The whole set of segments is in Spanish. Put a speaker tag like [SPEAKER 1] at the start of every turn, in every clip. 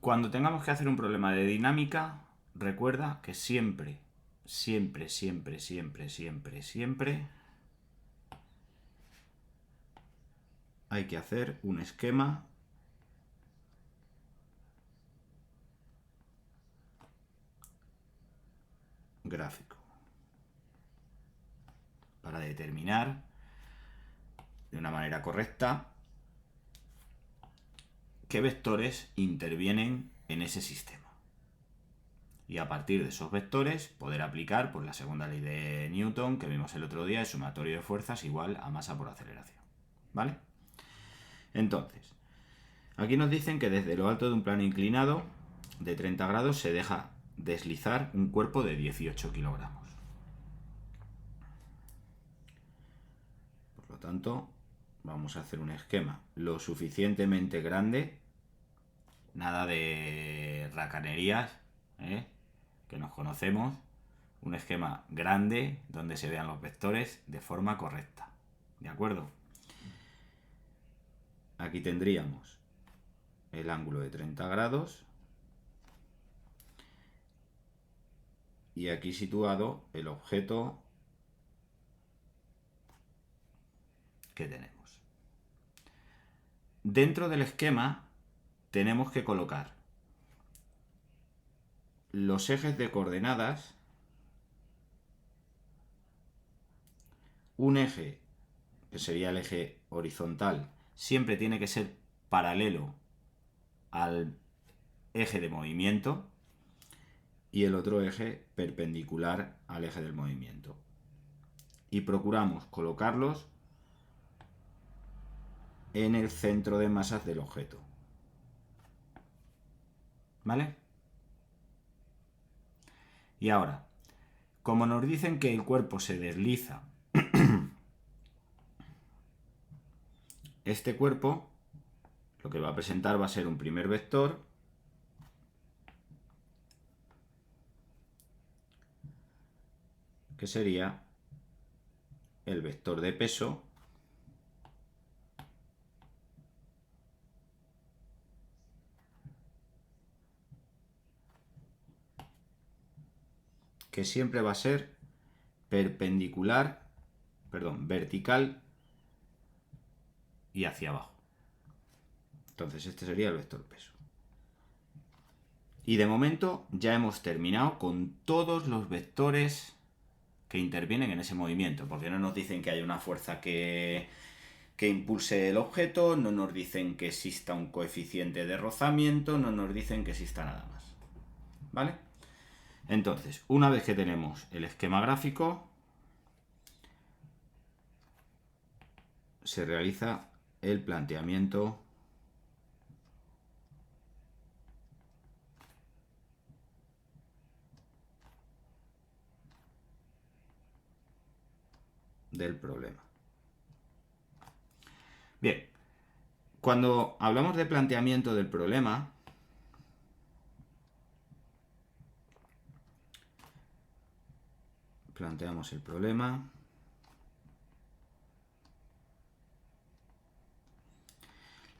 [SPEAKER 1] Cuando tengamos que hacer un problema de dinámica, recuerda que siempre hay que hacer un esquema gráfico para determinar de una manera correcta qué vectores intervienen en ese sistema. Y a partir de esos vectores poder aplicar pues, la segunda ley de Newton que vimos el otro día, el sumatorio de fuerzas igual a masa por aceleración. ¿Vale? Entonces, aquí nos dicen que desde lo alto de un plano inclinado de 30 grados se deja deslizar un cuerpo de 18 kilogramos. Por lo tanto, vamos a hacer un esquema lo suficientemente grande, nada de racanerías, que nos conocemos, un esquema grande donde se vean los vectores de forma correcta. ¿De acuerdo? Aquí tendríamos el ángulo de 30 grados y aquí situado el objeto que tenemos. Dentro del esquema tenemos que colocar los ejes de coordenadas, un eje que sería el eje horizontal, siempre tiene que ser paralelo al eje de movimiento y el otro eje perpendicular al eje del movimiento. Y procuramos colocarlos en el centro de masas del objeto. ¿Vale? Y ahora, como nos dicen que el cuerpo se desliza, este cuerpo lo que va a presentar va a ser un primer vector que sería el vector de peso que siempre va a ser vertical y hacia abajo. Entonces este sería el vector peso. Y de momento ya hemos terminado con todos los vectores que intervienen en ese movimiento, porque no nos dicen que haya una fuerza que impulse el objeto, no nos dicen que exista un coeficiente de rozamiento, no nos dicen que exista nada más. ¿Vale? Entonces, una vez que tenemos el esquema gráfico, se realiza el planteamiento del problema. Bien, cuando hablamos de planteamiento del problema, planteamos el problema.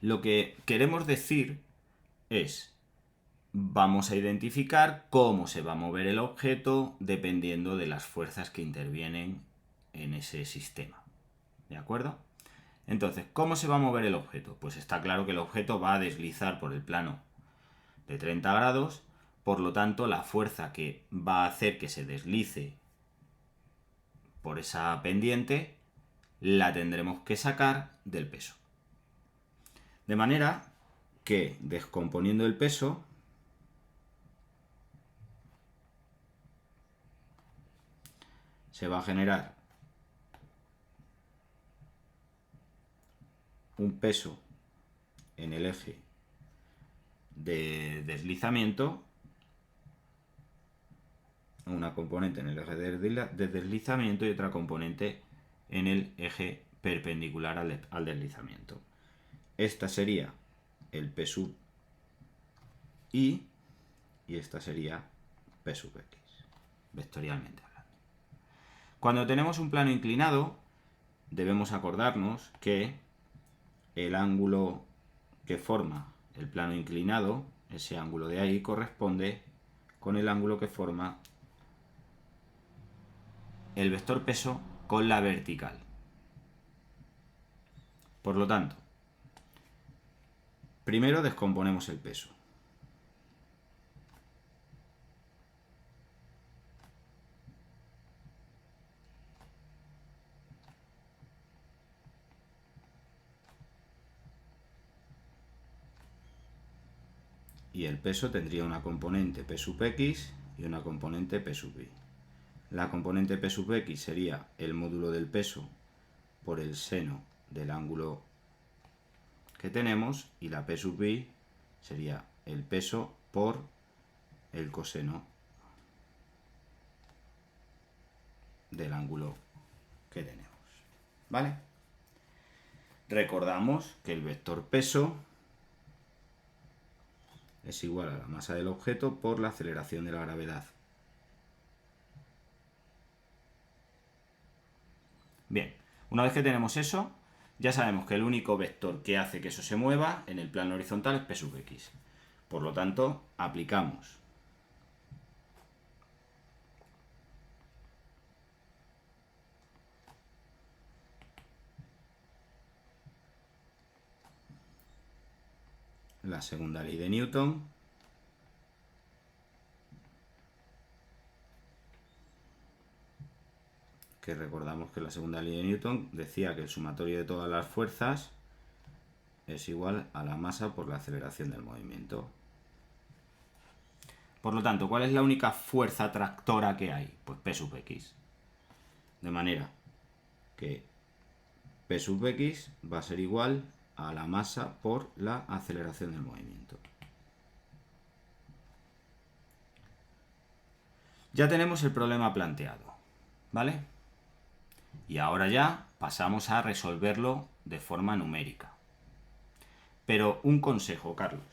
[SPEAKER 1] Lo que queremos decir es, vamos a identificar cómo se va a mover el objeto dependiendo de las fuerzas que intervienen en ese sistema. ¿De acuerdo? Entonces, ¿cómo se va a mover el objeto? Pues está claro que el objeto va a deslizar por el plano de 30 grados, por lo tanto, la fuerza que va a hacer que se deslice por esa pendiente la tendremos que sacar del peso. De manera que, descomponiendo el peso, se va a generar un peso en el eje de deslizamiento, una componente en el eje de deslizamiento y otra componente en el eje perpendicular al deslizamiento. Esta sería el P sub I y esta sería P sub X, vectorialmente hablando. Cuando tenemos un plano inclinado, debemos acordarnos que el ángulo que forma el plano inclinado ese ángulo de ahí corresponde con el ángulo que forma el vector peso con la vertical. Por lo tanto, primero descomponemos el peso. Y el peso tendría una componente P sub X y una componente P sub Y. La componente P sub X sería el módulo del peso por el seno del ángulo que tenemos, y la P sub Y sería el peso por el coseno del ángulo que tenemos. ¿Vale? Recordamos que el vector peso es igual a la masa del objeto por la aceleración de la gravedad. Bien, una vez que tenemos eso, ya sabemos que el único vector que hace que eso se mueva en el plano horizontal es P sub X. Por lo tanto, aplicamos la segunda ley de Newton, que recordamos que la segunda ley de Newton decía que el sumatorio de todas las fuerzas es igual a la masa por la aceleración del movimiento. Por lo tanto, ¿cuál es la única fuerza tractora que hay? Pues P sub X. De manera que P sub X va a ser igual a la masa por la aceleración del movimiento. Ya tenemos el problema planteado, ¿vale? Y ahora ya pasamos a resolverlo de forma numérica. Pero un consejo, Carlos.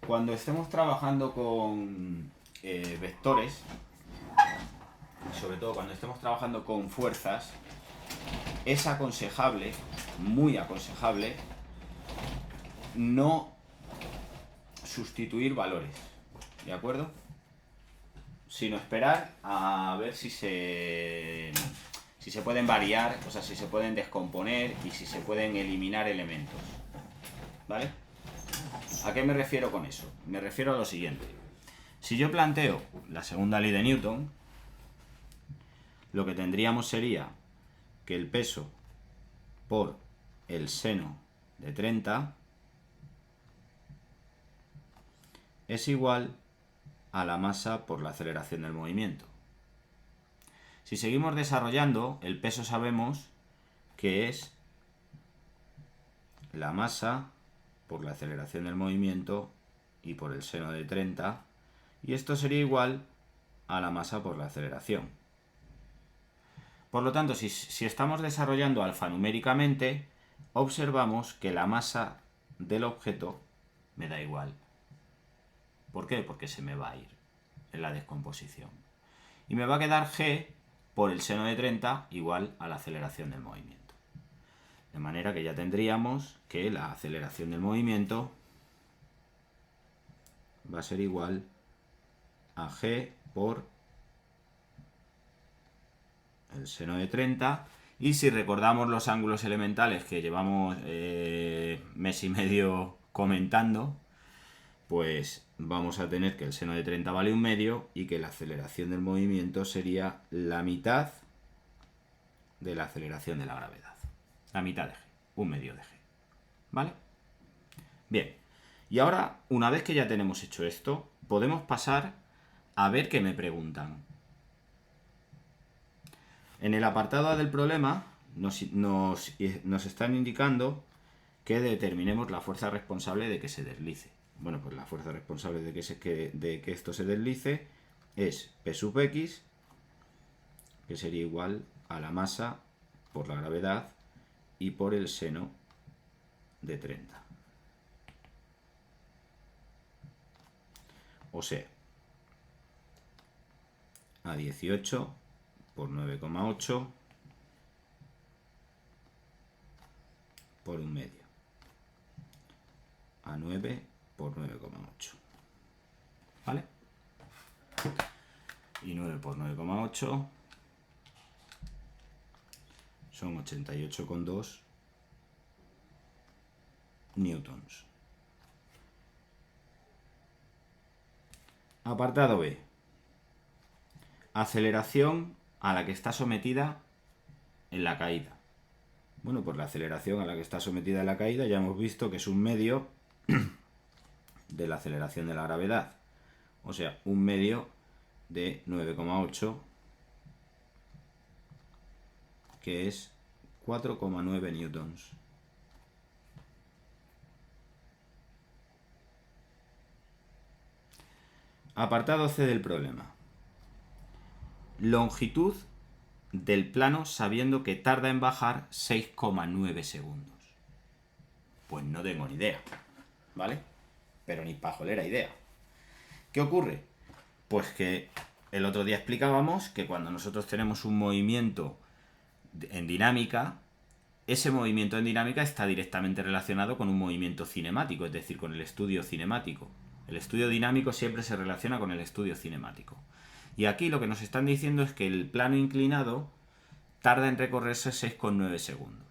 [SPEAKER 1] Cuando estemos trabajando con vectores, sobre todo cuando estemos trabajando con fuerzas, es aconsejable, muy aconsejable, no sustituir valores, ¿de acuerdo? Sino esperar a ver si se pueden variar, o sea, si se pueden descomponer y si se pueden eliminar elementos, ¿vale? ¿A qué me refiero con eso? Me refiero a lo siguiente. Si yo planteo la segunda ley de Newton, lo que tendríamos sería que el peso por el seno de 30 es igual a la masa por la aceleración del movimiento. Si seguimos desarrollando, el peso sabemos que es la masa por la aceleración del movimiento y por el seno de 30, y esto sería igual a la masa por la aceleración. Por lo tanto, si estamos desarrollando alfanuméricamente, observamos que la masa del objeto me da igual. ¿Por qué? Porque se me va a ir en la descomposición. Y me va a quedar g por el seno de 30 igual a la aceleración del movimiento. De manera que ya tendríamos que la aceleración del movimiento va a ser igual a g por el seno de 30. Y si recordamos los ángulos elementales que llevamos mes y medio comentando, pues vamos a tener que el seno de 30 vale 1/2 y que la aceleración del movimiento sería la mitad de la aceleración de la gravedad. La mitad de g, 1/2 de g. ¿Vale? Bien. Y ahora, una vez que ya tenemos hecho esto, podemos pasar a ver qué me preguntan. En el apartado A del problema nos están indicando que determinemos la fuerza responsable de que se deslice. Bueno, pues la fuerza responsable de que esto se deslice es P sub X, que sería igual a la masa por la gravedad y por el seno de 30. O sea, a 18 por 9,8 por 1/2. A 9 por 9,8. ¿vale? Y 9 por 9,8 son 88,2 newtons. Apartado B. Aceleración a la que está sometida en la caída. Bueno, pues la aceleración a la que está sometida en la caída ya hemos visto que es un medio de la aceleración de la gravedad. O sea, un medio de 9,8, que es 4,9 newtons. Apartado C del problema. Longitud del plano sabiendo que tarda en bajar 6,9 segundos. Pues no tengo ni idea, ¿vale? Pero ni pajolera idea. ¿Qué ocurre? Pues que el otro día explicábamos que cuando nosotros tenemos un movimiento en dinámica, ese movimiento en dinámica está directamente relacionado con un movimiento cinemático, es decir, con el estudio cinemático. El estudio dinámico siempre se relaciona con el estudio cinemático. Y aquí lo que nos están diciendo es que el plano inclinado tarda en recorrerse 6,9 segundos.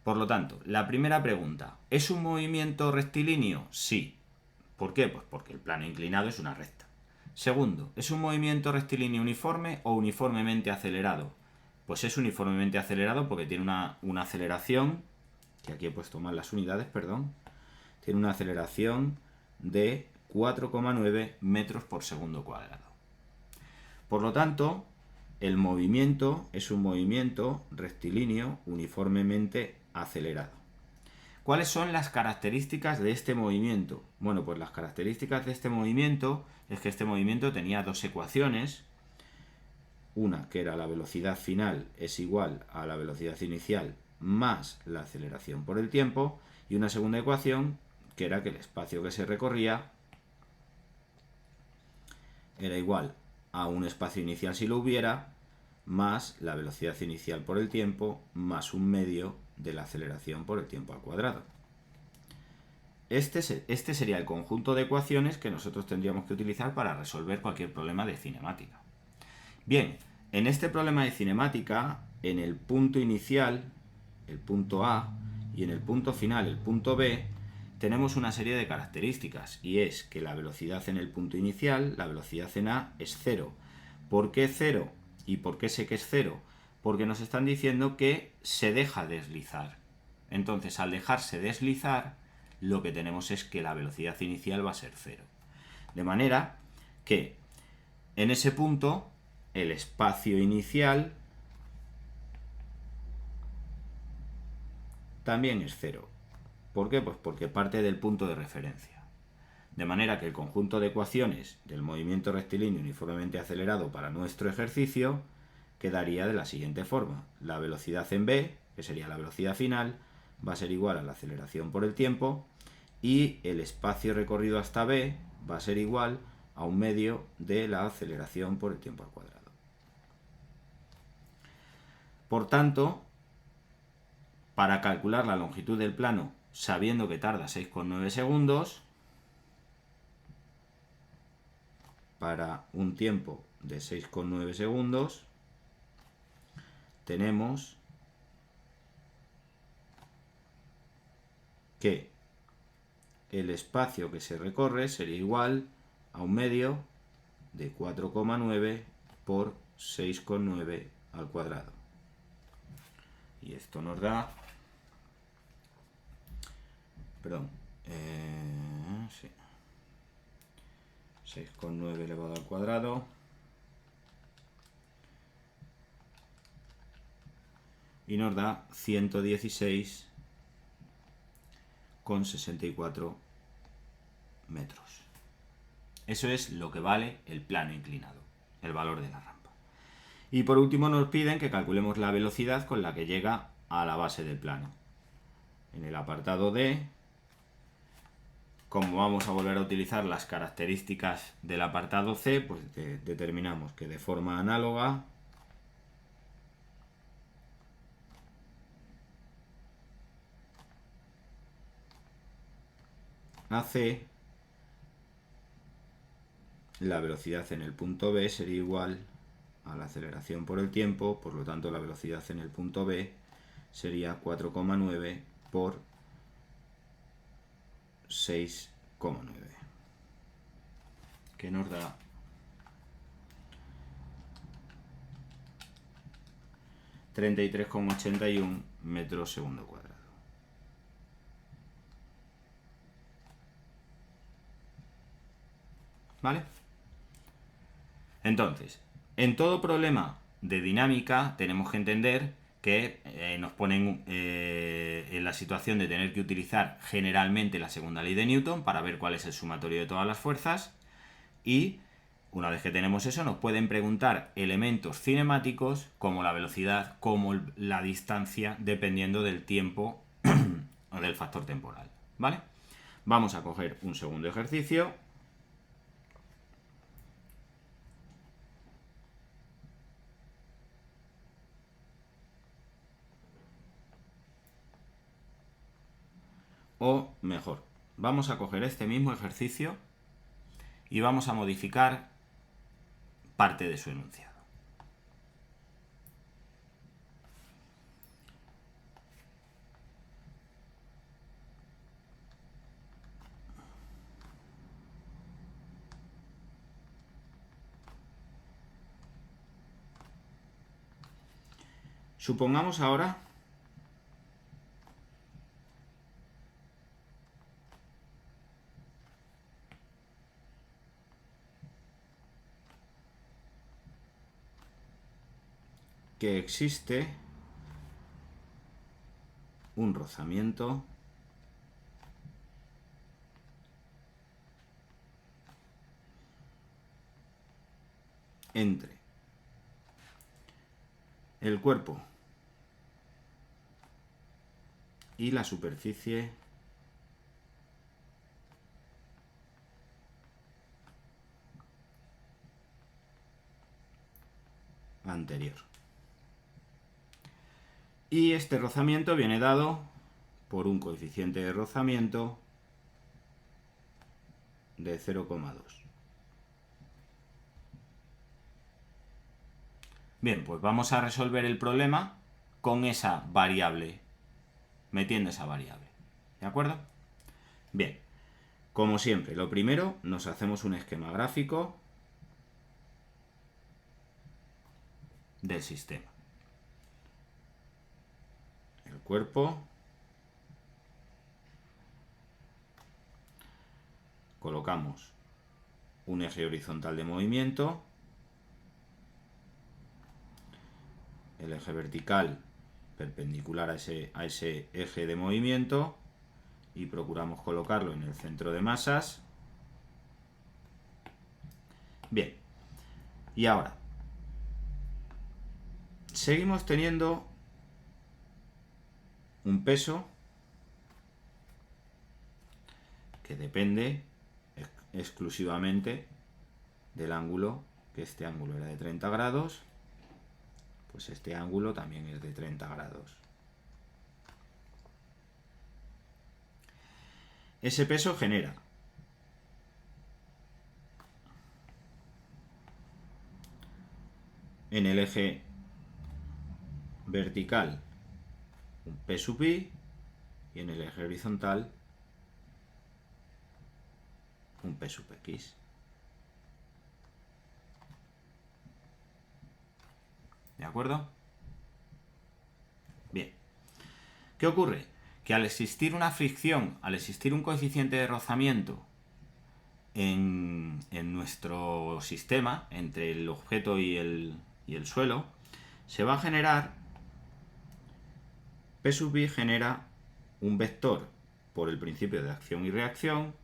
[SPEAKER 1] Por lo tanto, la primera pregunta, ¿es un movimiento rectilíneo? Sí. ¿Por qué? Pues porque el plano inclinado es una recta. Segundo, ¿es un movimiento rectilíneo uniforme o uniformemente acelerado? Pues es uniformemente acelerado porque tiene una aceleración, que aquí he puesto mal las unidades, perdón, tiene una aceleración de 4,9 metros por segundo cuadrado. Por lo tanto, el movimiento es un movimiento rectilíneo uniformemente acelerado. ¿Cuáles son las características de este movimiento? Bueno, pues las características de este movimiento es que este movimiento tenía dos ecuaciones. Una que era la velocidad final es igual a la velocidad inicial más la aceleración por el tiempo, y una segunda ecuación que era que el espacio que se recorría era igual a un espacio inicial si lo hubiera, más la velocidad inicial por el tiempo, más un medio de la aceleración por el tiempo al cuadrado. Este sería el conjunto de ecuaciones que nosotros tendríamos que utilizar para resolver cualquier problema de cinemática. Bien, en este problema de cinemática, en el punto inicial, el punto A, y en el punto final, el punto B, tenemos una serie de características, y es que la velocidad en el punto inicial, la velocidad en A, es 0. ¿Por qué 0? ¿Y por qué sé que es 0? Porque nos están diciendo que se deja deslizar. Entonces, al dejarse deslizar, lo que tenemos es que la velocidad inicial va a ser 0. De manera que en ese punto el espacio inicial también es 0. ¿Por qué? Pues porque parte del punto de referencia. De manera que el conjunto de ecuaciones del movimiento rectilíneo uniformemente acelerado para nuestro ejercicio quedaría de la siguiente forma. La velocidad en b, que sería la velocidad final, va a ser igual a la aceleración por el tiempo, y el espacio recorrido hasta b va a ser igual a un medio de la aceleración por el tiempo al cuadrado. Por tanto, para calcular la longitud del plano sabiendo que tarda 6,9 segundos, para un tiempo de 6,9 segundos, tenemos que el espacio que se recorre sería igual a un medio de 4,9 por 6,9 al cuadrado. Y esto nos da... Perdón. Sí. 6,9 elevado al cuadrado. Y nos da 116,64 metros. Eso es lo que vale el plano inclinado, el valor de la rampa. Y por último nos piden que calculemos la velocidad con la que llega a la base del plano. En el apartado D, como vamos a volver a utilizar las características del apartado C, pues determinamos que de forma análoga a C, la velocidad en el punto B sería igual a la aceleración por el tiempo, por lo tanto la velocidad en el punto B sería 4,9 por 6,9, que nos da 33,81 metros segundo cuadrado. ¿Vale? Entonces, en todo problema de dinámica tenemos que entender que nos ponen en la situación de tener que utilizar generalmente la segunda ley de Newton para ver cuál es el sumatorio de todas las fuerzas, y una vez que tenemos eso nos pueden preguntar elementos cinemáticos como la velocidad, como la distancia, dependiendo del tiempo o del factor temporal. ¿Vale? Vamos a coger un segundo ejercicio. O mejor, vamos a coger este mismo ejercicio y vamos a modificar parte de su enunciado. Supongamos ahora que existe un rozamiento entre el cuerpo y la superficie anterior. Y este rozamiento viene dado por un coeficiente de rozamiento de 0,2. Bien, pues vamos a resolver el problema con esa variable, metiendo esa variable. ¿De acuerdo? Bien, como siempre, lo primero nos hacemos un esquema gráfico del sistema. El cuerpo, colocamos un eje horizontal de movimiento, el eje vertical perpendicular a ese eje de movimiento, y procuramos colocarlo en el centro de masas. Bien, y ahora seguimos teniendo un peso que depende exclusivamente del ángulo, que este ángulo era de 30 grados, pues este ángulo también es de 30 grados. Ese peso genera en el eje vertical un P sub I y en el eje horizontal un P sub X. ¿De acuerdo? Bien. ¿Qué ocurre? Que al existir una fricción, al existir un coeficiente de rozamiento en nuestro sistema, entre el objeto y el suelo, se va a generar, P sub I genera un vector por el principio de acción y reacción,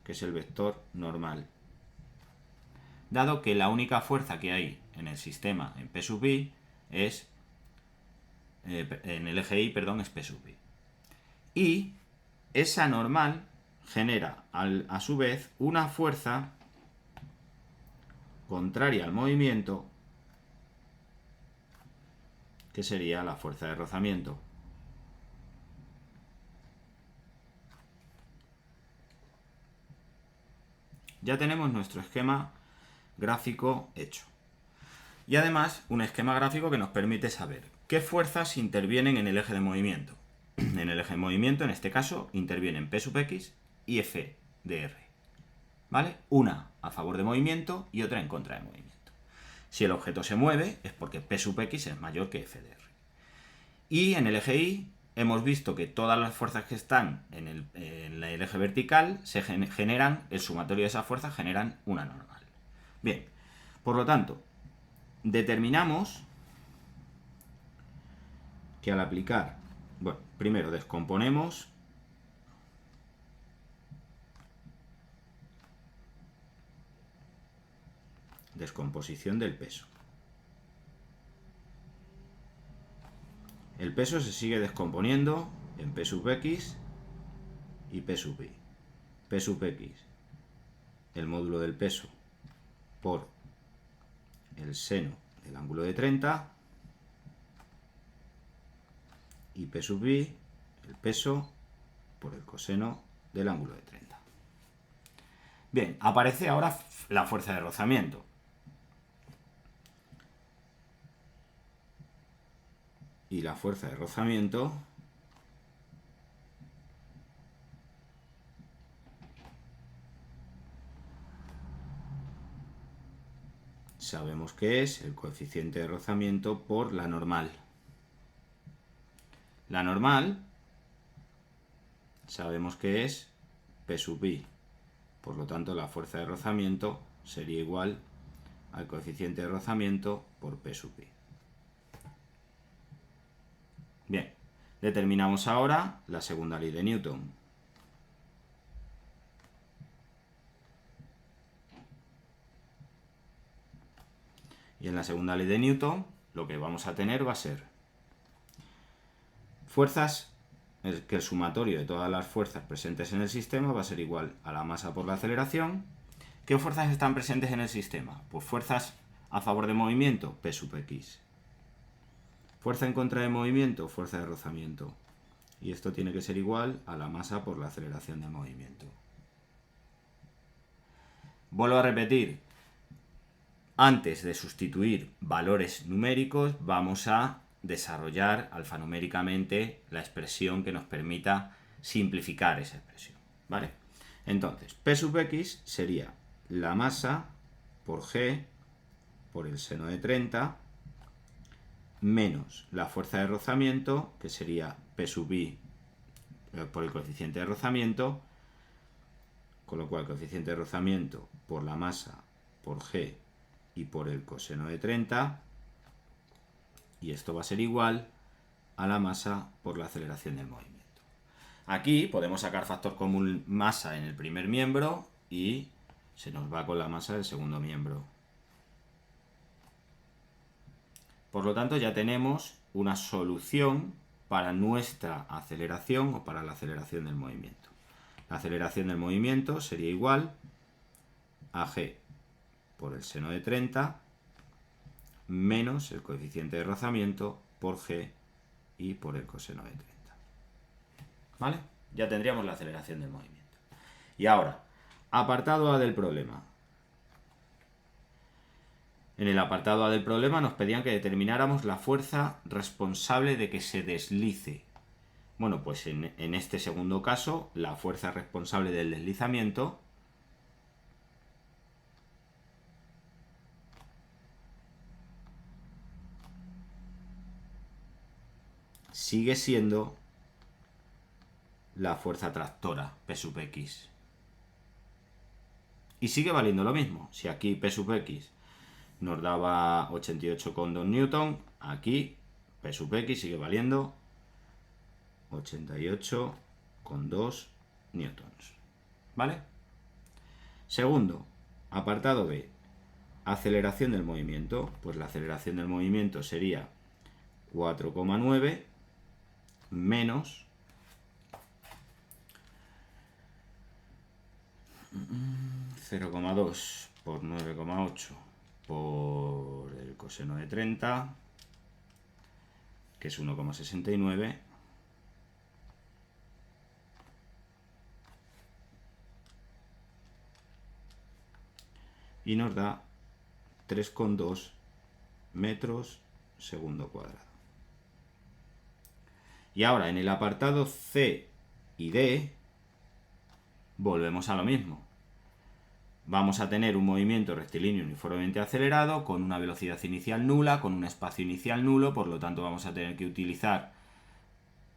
[SPEAKER 1] que es el vector normal. Dado que la única fuerza que hay en el sistema en P sub I es, en el eje Y, perdón, es P sub I. Y esa normal genera a su vez una fuerza contraria al movimiento, que sería la fuerza de rozamiento. Ya tenemos nuestro esquema gráfico hecho. Y además un esquema gráfico que nos permite saber qué fuerzas intervienen en el eje de movimiento. En el eje de movimiento, en este caso, intervienen P sub x y F de R. ¿Vale? Una a favor de movimiento y otra en contra de movimiento. Si el objeto se mueve es porque P sub x es mayor que F de R. Y en el eje Y hemos visto que todas las fuerzas que están en el eje vertical se generan, el sumatorio de esas fuerzas generan una normal. Bien, por lo tanto, determinamos que al aplicar, bueno, primero descomponemos descomposición del peso. El peso se sigue descomponiendo en P sub x y P sub y. P sub x, el módulo del peso por el seno del ángulo de 30, y P sub y, el peso por el coseno del ángulo de 30. Bien, aparece ahora la fuerza de rozamiento. Y la fuerza de rozamiento sabemos que es el coeficiente de rozamiento por la normal. La normal sabemos que es P sub i. Por lo tanto, la fuerza de rozamiento sería igual al coeficiente de rozamiento por P sub i. Bien, determinamos ahora la segunda ley de Newton. Y en la segunda ley de Newton lo que vamos a tener va a ser fuerzas, que el sumatorio de todas las fuerzas presentes en el sistema va a ser igual a la masa por la aceleración. ¿Qué fuerzas están presentes en el sistema? Pues fuerzas a favor de movimiento, P sub x. Fuerza en contra de movimiento, fuerza de rozamiento. Y esto tiene que ser igual a la masa por la aceleración del movimiento. Vuelvo a repetir, antes de sustituir valores numéricos, vamos a desarrollar alfanuméricamente la expresión que nos permita simplificar esa expresión, ¿vale? Entonces, P sub x sería la masa por G por el seno de 30 menos la fuerza de rozamiento, que sería P sub i por el coeficiente de rozamiento, con lo cual coeficiente de rozamiento por la masa por G y por el coseno de 30, y esto va a ser igual a la masa por la aceleración del movimiento. Aquí podemos sacar factor común masa en el primer miembro y se nos va con la masa del segundo miembro. Por lo tanto, ya tenemos una solución para nuestra aceleración o para la aceleración del movimiento. La aceleración del movimiento sería igual a G por el seno de 30 menos el coeficiente de rozamiento por G y por el coseno de 30. ¿Vale? Ya tendríamos la aceleración del movimiento. Y ahora, apartado A del problema. En el apartado A del problema nos pedían que determináramos la fuerza responsable de que se deslice. Bueno, pues en este segundo caso, la fuerza responsable del deslizamiento sigue siendo la fuerza tractora, P sub x. Y sigue valiendo lo mismo. Si aquí P sub x nos daba 88,2 newton, aquí P sub x sigue valiendo 88,2 newtons. ¿Vale? Segundo, apartado B, aceleración del movimiento. Pues la aceleración del movimiento sería 4,9 menos 0,2 por 9,8 por el coseno de 30, que es 1,69, y nos da 3,2 metros segundo cuadrado. Y ahora en el apartado C y D volvemos a lo mismo. Vamos a tener un movimiento rectilíneo uniformemente acelerado con una velocidad inicial nula, con un espacio inicial nulo, por lo tanto vamos a tener que utilizar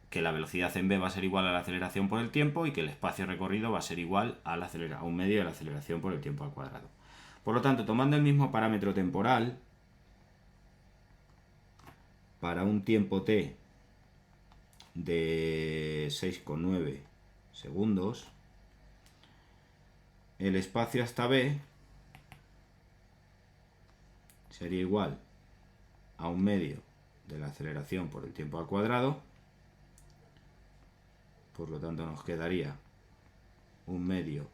[SPEAKER 1] que la velocidad en v va a ser igual a la aceleración por el tiempo y que el espacio recorrido va a ser igual a un medio de la aceleración por el tiempo al cuadrado. Por lo tanto, tomando el mismo parámetro temporal, para un tiempo t de 6,9 segundos, el espacio hasta b sería igual a un medio de la aceleración por el tiempo al cuadrado. Por lo tanto nos quedaría un medio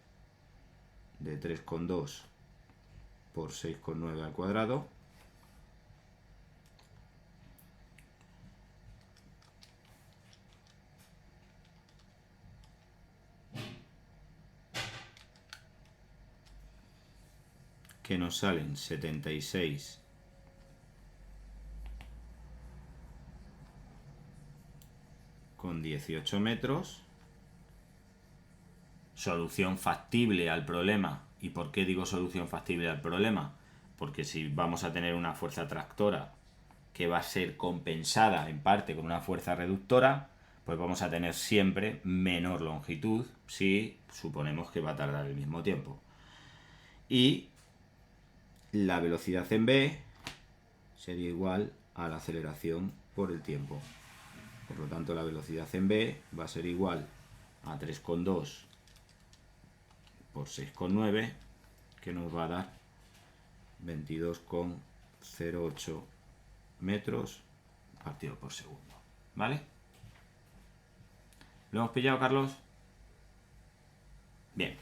[SPEAKER 1] de 3,2 por 6,9 al cuadrado, que nos salen 76,18 metros. Solución factible al problema. ¿Y por qué digo solución factible al problema? Porque si vamos a tener una fuerza tractora que va a ser compensada en parte con una fuerza reductora, pues vamos a tener siempre menor longitud si suponemos que va a tardar el mismo tiempo. Y la velocidad en v sería igual a la aceleración por el tiempo. Por lo tanto, la velocidad en v va a ser igual a 3,2 por 6,9, que nos va a dar 22,08 metros partido por segundo. ¿Vale? ¿Lo hemos pillado, Carlos? Bien.